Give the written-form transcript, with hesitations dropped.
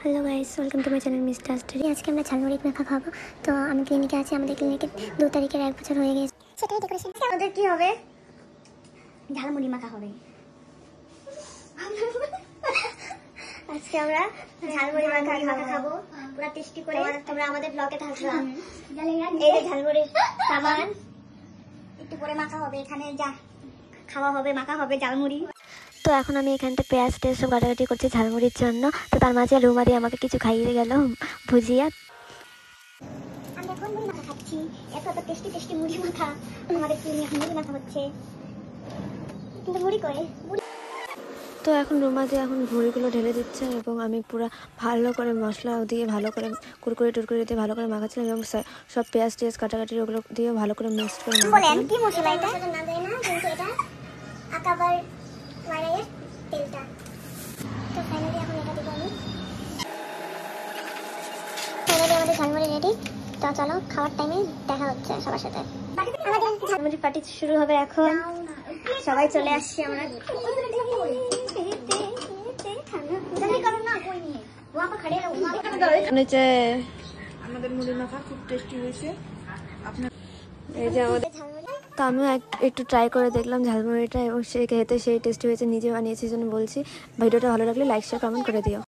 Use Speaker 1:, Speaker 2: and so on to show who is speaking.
Speaker 1: Hello guys, welcome to my channel mister story. आज के আমরা ঝালমুড়ি মাখা খাবো। তো আমি ক্লিনিকে আছি, আমাদের ক্লিনিকে 2 তারিখের 1 বছর হয়ে গেছে। সেটাই ডেকোরেশন। আমাদের কি হবে? ঝালমুড়ি মাখা হবে। আজকে আমরা ঝালমুড়ি মাখা খাবো, পুরো টেস্টি করে। তোমরা আমাদের ব্লগে থাকবা। এই যে ঝালমুড়ির সামান, একটু পরে মাখা হবে, এখানে যা খাওয়া হবে, মাখা হবে ঝালমুড়ি। তো এখন আমি এখানটা পেঁয়াজ টেস্ট সব কাটাকাটি করছি ঝালমুড়ির জন্য। তো তার মাঝে রুমারি আমাকে কিছু খাইয়ে গেল ভুজিয়া। আমি এখন মুড়ি মাখা খাচ্ছি, এত টেস্টি টেস্টি মুড়ি মাখা। আমাদের এখন মুড়ি মাখা হচ্ছে, কিন্তু মুড়ি করে। তো এখন রুমা দিয়ে এখন ভুড়িগুলো ঢেলে দিচ্ছে এবং আমি পুরো ভালো করে মশলা দিয়ে ভালো করে কুরকুরে টুরকুরে দিয়ে ভালো করে মাখাচ্ছিলাম এবং সব পেঁয়াজ টেয়াজ কাটাকাটি ওগুলো দিয়ে ভালো করে মিক্স করে মাখাচ্ছিলাম। কি মশলা এটা? না জানি না, কিন্তু এটা আকাবার ওয়ারাইয়ের তেলটা। তো ফাইনালি এখন এটা দিব আমি। ফাইনালি আমাদের ঝালমুড়ি রেডি। তো চলো খাওয়ার টাইমে দেখা হচ্ছে সবার সাথে। আমাদের ঝালমুড়ি পার্টি শুরু হবে এখন। সবাই চলে আসছে আমরা।
Speaker 2: আমাদের মুড়ি মাখা খুব টেস্টি হয়েছে।
Speaker 1: এই যে আমাদের তো আমিও একটু ট্রাই করে দেখলাম ঝালমুড়িটা এবং সে খেতে সেই টেস্টি হয়েছে। নিজে বানিয়েছি জন্য বলছি। ভিডিওটা ভালো লাগলে লাইক শেয়ার কমেন্ট করে দিও।